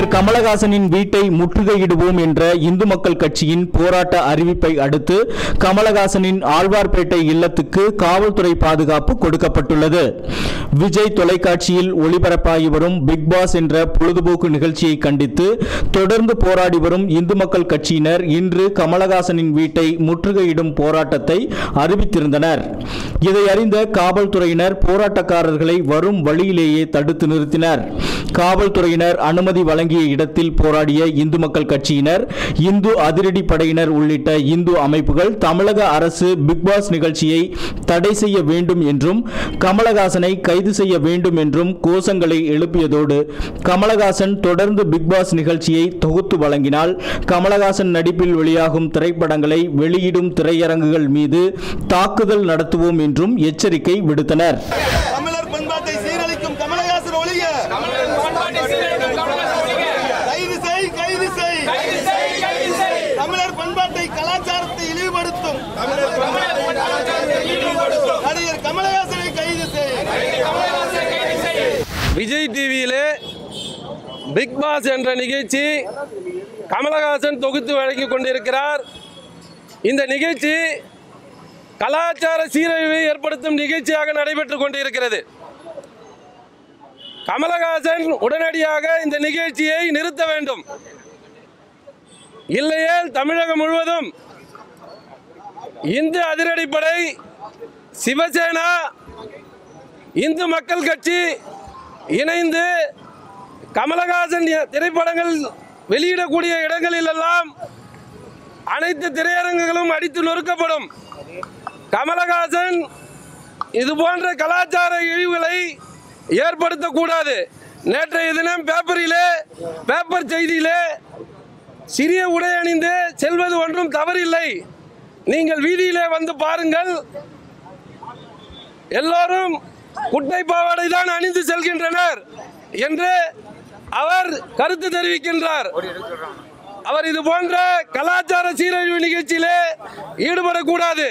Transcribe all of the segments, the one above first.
நடிகர் கமலஹாசனின் வீட்டை முற்றுகையிடுவோம் என்ற இந்து மக்கள் கட்சியின் போராட்ட அறிவிப்பை அடுத்து கமலஹாசனின் ஆழ்வார்பேட்டை இல்லத்துக்கு காவல்துறை பாதுகாப்பு கொடுக்கப்பட்டுள்ளது. விஜய் தொலைக்காட்சியில் ஒளிபரப்பாகி வரும் பிக் பாஸ் என்ற பொழுதுபோக்கு நிகழ்ச்சியை கண்டித்து தொடர்ந்து போராடி வரும் இந்து மக்கள் கட்சியினர் இன்று கமலஹாசனின் வீட்டை முற்றுகையிடும் போராட்டத்தை அறிவித்திருந்தனர். இதை அறிந்த காவல்துறையினர் போராட்டக்காரர்களை வரும் வழியிலேயே தடுத்து நிறுத்தினர். காவல்துறையினர் அனுமதி வழங்கிய இடத்தில் போராடிய இந்து மக்கள் கட்சியினர், இந்து அதிரடி படையினர் உள்ளிட்ட இந்து அமைப்புகள் தமிழக அரசு பிக் பாஸ் நிகழ்ச்சியை தடை செய்ய வேண்டும் என்றும் கமலஹாசனை கைது செய்ய வேண்டும் என்றும் கோஷங்களை எழுப்பியதோடு கமலஹாசன் தொடர்ந்து பிக் பாஸ் நிகழ்ச்சியை தொகுத்து வழங்கினால் கமலஹாசன் நடிப்பில் வெளியாகும் திரைப்படங்களை வெளியிடும் திரையரங்குகள் மீது தாக்குதல் நடத்துவோம் என்றும் எச்சரிக்கை விடுத்தனர். தமிழர் பண்பாட்டை கலாச்சாரத்தை இழிவுபடுத்தும் நடிகர் கமலஹாசனை கைது செய். விஜய் டிவியிலே பிக் பாஸ் என்ற நிகழ்ச்சி கமலஹாசன் தொகுத்து வழங்கிக் கொண்டிருக்கிறார். இந்த நிகழ்ச்சி கலாச்சார சீரழிவை ஏற்படுத்தும் நிகழ்ச்சியாக நடைபெற்றுக் கொண்டிருக்கிறது. கமலஹாசன் உடனடியாக இந்த நிகழ்ச்சியை நிறுத்த வேண்டும். இல்லையேல் தமிழகம் முழுவதும் இந்து அதிரடிப்படை, சிவசேனா, இந்து மக்கள் கட்சி இணைந்து கமலஹாசன் திரைப்படங்கள் வெளியிடக்கூடிய இடங்களில் எல்லாம் அனைத்து திரையரங்குகளும் அடித்து நொறுக்கப்படும். கமலஹாசன் இது போன்ற கலாச்சார இழிவுகளை ஏற்படுத்தக்கூடாது. நேற்றைய தினம் பேப்பர் செய்தியிலே சிறிய உடை அணிந்து செல்வது ஒன்றும் தவறில்லை, நீங்கள் வீதியிலே வந்து பாருங்கள், எல்லோரும் குட்டை பாவாடை தான் அணிந்து செல்கின்றனர் என்று அவர் கருத்து தெரிவிக்கின்றார். அவர் இது போன்ற கலாச்சார சீரழிவு நிகழ்ச்சியிலே ஈடுபடக்கூடாது.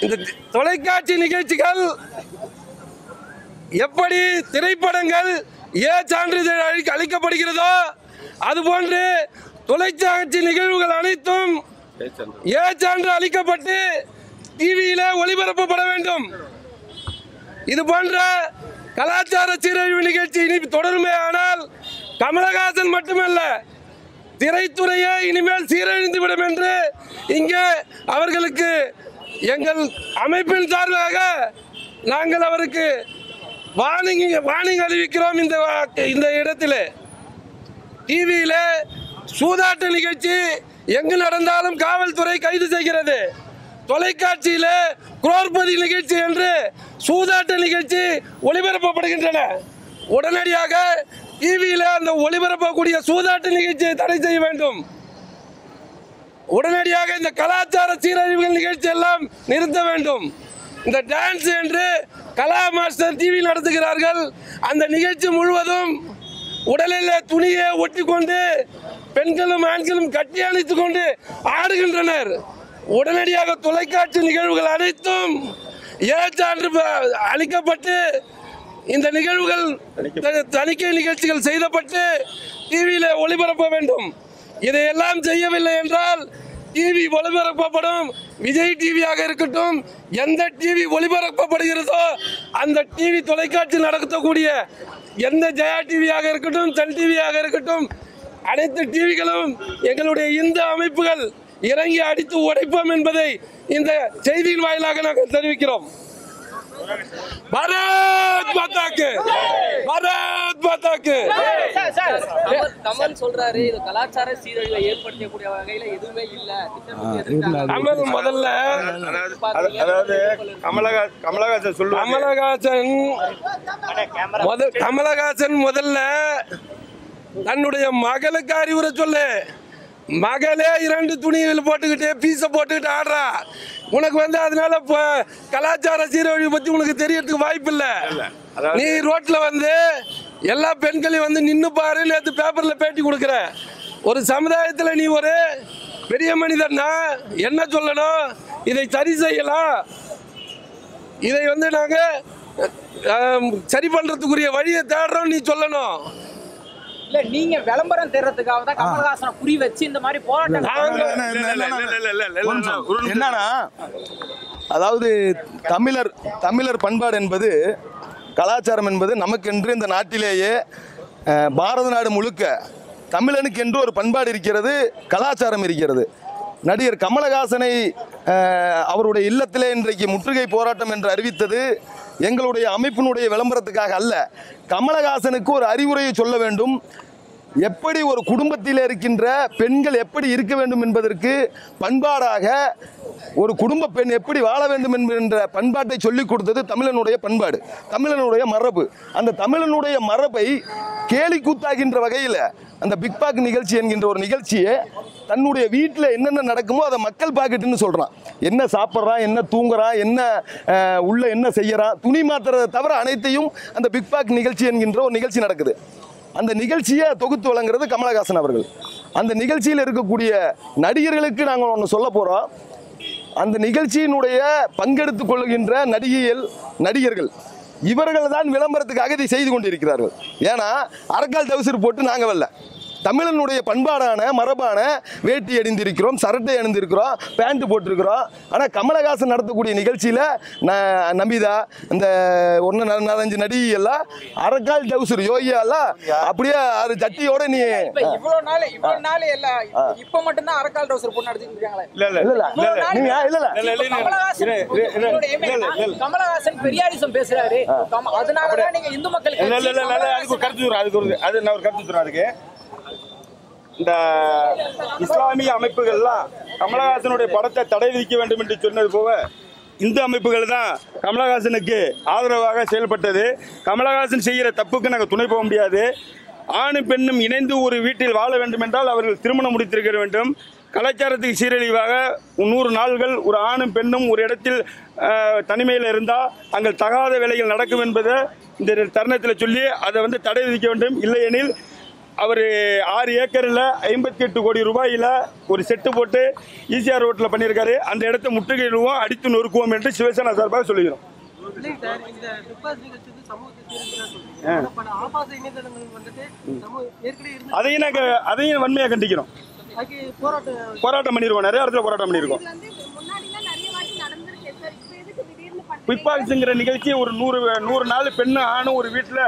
இந்த தொலைக்காட்சி நிகழ்ச்சிகள் எப்படி திரைப்படங்கள் சான்றிதழ் அளிக்கப்படுகிறதோ அதுபோன்று தொலைக்காட்சி நிகழ்வுகள் அனைத்தும் சான்று அளிக்கப்பட்டு டிவியில ஒளிபரப்பப்பட வேண்டும். இது போன்ற கலாச்சார சீரழிவு நிகழ்ச்சி இனி தொடருமே ஆனால் கமலஹாசன் மட்டுமல்ல, திரைத்துறையே இனிமேல் சீரழிந்துவிடும் என்று இங்கே அவர்களுக்கு எங்கள் அமைப்பின் சார்பாக நாங்கள் அவருக்கு வார்னிங் அறிவிக்கிறோம். இந்த இடத்தில் டிவியில சூதாட்ட நிகழ்ச்சி எங்கு நடந்தாலும் காவல்துறை கைது செய்கிறது. தொலைக்காட்சியில குரோர்பதி நிகழ்ச்சி என்று சூதாட்ட நிகழ்ச்சி ஒளிபரப்பப்படுகின்றன. உடனடியாக டிவியில அந்த ஒளிபரப்பக்கூடிய சூதாட்ட நிகழ்ச்சியை தடை செய்ய வேண்டும். உடனடியாக இந்த கலாச்சார சீரழிவுகள் நிகழ்ச்சி எல்லாம் நிறுத்த வேண்டும். இந்த டான்ஸ் என்று கலா மாஸ்டர் டிவி நடத்துகிறார்கள். அந்த நிகழ்ச்சி முழுவதும் உடலில் துணியை ஒட்டி கொண்டு பெண்களும் ஆண்களும் கட்டி அணைத்துக் கொண்டு ஆடுகின்றனர். உடனடியாக தொலைக்காட்சி நிகழ்வுகள் அனைத்தும் சான்று அளிக்கப்பட்டு இந்த நிகழ்வுகள் தணிக்கை நிகழ்ச்சிகள் செய்யப்பட்டு டிவியில ஒளிபரப்ப வேண்டும். இதையெல்லாம் செய்யவில்லை என்றால் டிவி ஒளிபரப்பப்படும். விஜய் டிவியாக இருக்கட்டும், எந்த டிவி ஒளிபரப்பப்படுகிறதோ அந்த டிவி தொலைக்காட்சி நடத்தக்கூடிய எந்த ஜெயா டிவியாக இருக்கட்டும், சன் டிவியாக இருக்கட்டும், அனைத்து டிவிகளும் எங்களுடைய இந்து அமைப்புகள் இறங்கி அடித்து உடைப்போம் என்பதை இந்த செய்தியின் வாயிலாக நாங்கள் தெரிவிக்கிறோம். பாரத் மாதாக்கு, பாரத் மாதாக்கு. கமல் சொல்றாரு இது கலாச்சார சீரழிவை ஏற்படுத்தக்கூடிய வகையில எதுவுமே இல்ல. கமல் முதல்ல அதாவது கமலஹாசன் சொல்லுவாங்க, கமலஹாசன் முதல்ல தன்னுடைய மகளுக்கு அறிவுரை சொல்லு. மகளே 2 துணிகள் போட்டுக்கிட்டு பீஸ போட்டுக்கிட்டு ஆடுறா. உனக்கு அதனால கலாச்சார சீரழிவு பத்தி உனக்கு தெரியறதுக்கு வாய்ப்பு இல்ல. நீ ரோட்ல எல்லா பெண்களையும் நின்னு பாரு. நேற்று பேப்பர்ல பேட்டி கொடுக்குற ஒரு சமுதாயத்துல நீ ஒரு பெரிய மனிதன்னா என்ன சொல்லணும்? இதை சரி செய்யலாம், இதை நாங்க சரி பண்றதுக்குரிய வழியை தேடுறோம் நீ சொல்லணும். இல்ல நீங்க விளம்பரம் தேர்றதுக்காக தான் கமலஹாசனை குறி வச்சு இந்த மாதிரி போராட்டம் என்னன்னா, அதாவது தமிழர் பண்பாடு என்பது, கலாச்சாரம் என்பது நமக்கென்று இந்த நாட்டிலேயே பாரத நாடு முழுக்க தமிழனுக்கு என்று ஒரு பண்பாடு இருக்கிறது, கலாச்சாரம் இருக்கிறது. நடிகர் கமலஹாசனை அவருடைய இல்லத்திலே இன்றைக்கு முற்றுகை போராட்டம் என்று அறிவித்தது எங்களுடைய அமைப்பினுடைய விளம்பரத்துக்காக அல்ல. கமலஹாசனுக்கு ஒரு அறிவுரையை சொல்ல வேண்டும். எப்படி ஒரு குடும்பத்தில் இருக்கின்ற பெண்கள் எப்படி இருக்க வேண்டும் என்பதற்கு பண்பாடாக ஒரு குடும்ப பெண் எப்படி வாழ வேண்டும் என்கின்ற பண்பாட்டை சொல்லிக் கொடுத்தது தமிழனுடைய பண்பாடு, தமிழனுடைய மரபு. அந்த தமிழனுடைய மரபை கேலி கூத்தாகின்ற வகையில் அந்த பிக் பாக் நிகழ்ச்சி என்கின்ற ஒரு நிகழ்ச்சியை தன்னுடைய வீட்டில் என்னென்ன நடக்குமோ அதை மக்கள் பாக்கெட்டுன்னு சொல்கிறான். என்ன சாப்பிட்றான், என்ன தூங்குறான், என்ன உள்ள என்ன செய்யறான், துணி மாத்துறதை தவிர அனைத்தையும் அந்த பிக் பாக் நிகழ்ச்சி என்கின்ற ஒரு நிகழ்ச்சி நடக்குது. அந்த நிகழ்ச்சியை தொகுத்து வழங்குறது கமலஹாசன் அவர்கள். அந்த நிகழ்ச்சியில் இருக்கக்கூடிய நடிகர்களுக்கு நாங்கள் ஒன்று சொல்ல போகிறோம். அந்த நிகழ்ச்சியினுடைய பங்கெடுத்துக் கொள்கின்ற நடிகர்கள் இவர்கள் தான் விளம்பரத்துக்காக இதை செய்து கொண்டிருக்கிறார்கள். ஏன்னா அரக்கால் டவுசர் போட்டு நாங்கள் வரல, தமிழனுடைய பண்பாடான மரபான வேட்டி அணிந்திருக்கிறோம், சரட்டை அணிந்திருக்கிறோம், பேண்ட் போட்டிருக்கிறோம். ஆனால் கமலஹாசன் நடத்தக்கூடிய நிகழ்ச்சியில் நமிதா இந்த 4-5 நடிகை எல்லாம் அரக்கால் டவுசர் யோகியாலாம் அப்படியே அது ஜட்டியோட நீ இவ்வளவு நாள் எல்லாம் இப்ப மட்டும் தான் அரக்கால் டவுசர் போட்டு நடத்திட்டு கமலஹாசன் பெரியாரிசம் பேசுறாரு, அதனாலதான் நீங்க இந்து மக்களுக்கு கருத்து இந்த இஸ்லாமிய அமைப்புகள்லாம் கமலஹாசனுடைய படத்தை தடை விதிக்க வேண்டும் என்று சொன்னது போக இந்து அமைப்புகள் தான் கமலஹாசனுக்கு ஆதரவாக செயல்பட்டது. கமலஹாசன் செய்கிற தப்புக்கு நாங்கள் துணை போக முடியாது. ஆணும் பெண்ணும் இணைந்து ஒரு வீட்டில் வாழ வேண்டும் என்றால் அவர்கள் திருமணம் முடித்திருக்க வேண்டும். கலாச்சாரத்துக்கு சீரழிவாக 100 நாள்கள் ஒரு ஆணும் பெண்ணும் ஒரு இடத்தில் தனிமையில் இருந்தால் அங்கே தகாத வேலைகள் நடக்கும் என்பதை இந்த தருணத்தில் சொல்லி அதை தடை விதிக்க வேண்டும். இல்லையெனில் அவர் 6 ஏக்கரில் 58 கோடி ரூபாயில் ஒரு செட்டு போட்டு ஈசிஆர் ரோட்டில் பண்ணியிருக்காரு. அந்த இடத்தை முற்றுகையிடுவோம், அடித்து நொறுக்குவோம் என்று சிவசேனா சார்பாக சொல்லுகிறோம். அதையும் வன்மையாக கண்டிக்கிறோம். போராட்டம் பண்ணியிருக்கோம், நிறைய இடத்துல போராட்டம் பண்ணியிருக்கோம். பிக் பாக்ஸுங்கிற நிகழ்ச்சி ஒரு 100 நாள் பெண்ணு ஆணும் ஒரு வீட்டில்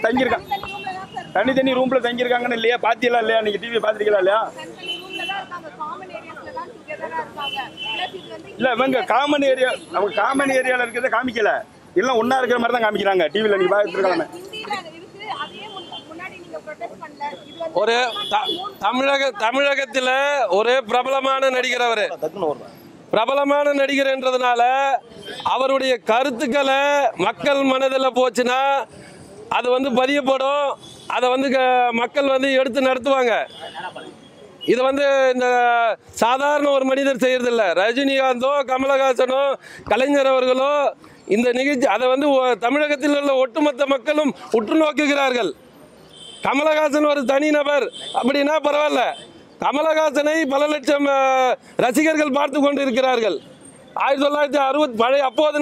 தங்கியிருக்காங்க, தனி ரூம்ல தங்கியிருக்காங்கன்னு இல்லையா? பாத்தீங்களா இல்லையா? நீங்க டிவி பாத்திருக்கீங்களா இல்லையா? இல்ல இவங்க காமன் ஏரியா, அவங்க காமன் ஏரியால இருக்கிறத காமிக்கல, எல்லாம் ஒன்னா இருக்கிற மாதிரி தான் காமிக்கிறாங்க டிவில. நீங்க பாத்துருக்காங்க. ஒரு தமிழகத்தில் ஒரு பிரபலமான நடிகர், அவரு பிரபலமான நடிகர் என்றதுனால அவருடைய கருத்துக்களை மக்கள் மனதில் போச்சுன்னா அது பதியப்படும், அதை மக்கள் எடுத்து நடத்துவாங்க. இது இந்த சாதாரண ஒரு மனிதர் செய்யறதில்ல. ரஜினிகாந்தோ கமலஹாசனோ கலைஞர் அவர்களோ இந்த நிகழ்ச்சி அதை தமிழகத்தில் உள்ள ஒட்டுமொத்த மக்களும் உற்று நோக்குகிறார்கள். கமலஹாசன் ஒரு தனி நபர் அப்படின்னா பரவாயில்ல, கமலஹாசனை பல லட்சம் ரசிகர்கள் பார்த்து கொண்டு இருக்கிறார்கள். 1960 பழைய அப்போது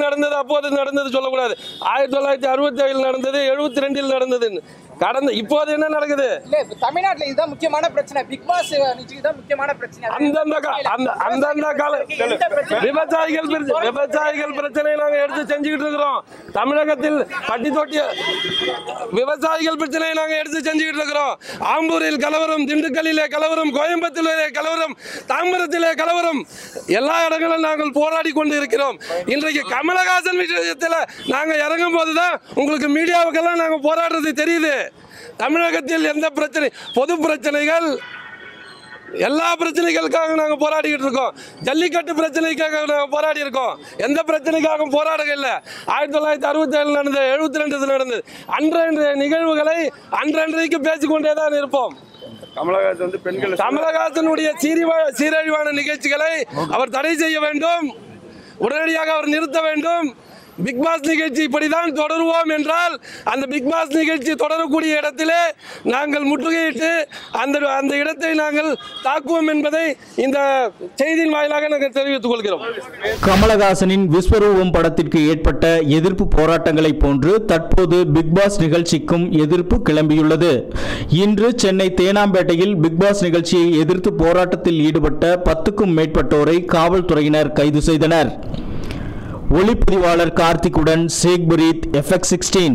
நடந்தது சொல்லக்கூடாது. 1967 நடந்தது, 72 நடந்தது. கடந்த இப்போது என்ன நடக்குது தமிழ்நாட்டில்? இதுதான் முக்கியமான பிரச்சனை. பிக் பாஸ் தான் முக்கியமான பிரச்சனை. அந்தந்த கால விவசாயிகள் பிரச்சனை நாங்கள் எடுத்து செஞ்சுக்கிட்டு இருக்கிறோம். தமிழகத்தில் பட்டி தொட்டிய விவசாயிகள் பிரச்சனையை நாங்கள் எடுத்து செஞ்சுக்கிட்டு இருக்கிறோம். ஆம்பூரில் கலவரம், திண்டுக்கல்லிலே கலவரம், கோயம்புத்தூரிலே கலவரம், தாம்பரத்திலே கலவரம், எல்லா இடங்களும் நாங்கள் போராடி கொண்டு இருக்கிறோம். இன்றைக்கு கமலஹாசன் விஷயத்தில் நாங்கள் இறங்கும் போதுதான் உங்களுக்கு மீடியாவுக்கெல்லாம் நாங்கள் போராடுறது தெரியுது. தமிழகத்தில் எந்த பிரச்சனை, பொது பிரச்சனைகள், எல்லா பிரச்சனைகளுக்காக நாங்கள் போராடிக்கிட்டு இருக்கோம். ஜல்லிக்கட்டு பிரச்சனைக்காக நாங்கள் போராடி இருக்கோம். எந்த பிரச்சனைக்காகவும் போராட இல்லை. 1967 நடந்தது, 72 நடந்தது. அன்றைய நிகழ்வுகளை அன்றைக்கு பேசிக்கொண்டே தான் இருப்போம். கமலஹாசனுடைய சீரழிவான நிகழ்ச்சிகளை அவர் தடை செய்ய வேண்டும், உடனடியாக அவர் நிறுத்த வேண்டும். பிக் பாஸ் நிகழ்ச்சி இப்படிதான் தொடருவோம் என்றால் அந்த பிக் பாஸ் நிகழ்ச்சி தொடரக்கூடிய இடத்திலே நாங்கள் முற்றுகையிட்டு அந்த இடத்தை நாங்கள் தாக்குவோம் என்பதை இந்த செய்தியின் வாயிலாக நாங்கள் தெரிவித்துக் கொள்கிறோம். கமலஹாசனின் விஸ்வரூபம் படத்திற்கு ஏற்பட்ட எதிர்ப்பு போராட்டங்களை போன்று தற்போது பிக் பாஸ் நிகழ்ச்சிக்கும் எதிர்ப்பு கிளம்பியுள்ளது. இன்று சென்னை தேனாம்பேட்டையில் பிக் பாஸ் நிகழ்ச்சியை எதிர்த்து போராட்டத்தில் ஈடுபட்ட 10க்கும் மேற்பட்டோரை காவல்துறையினர் கைது செய்தனர். ஒளிப்பதிவாளர் கார்த்திக்குடன் ஷேக் பரீத், FX16.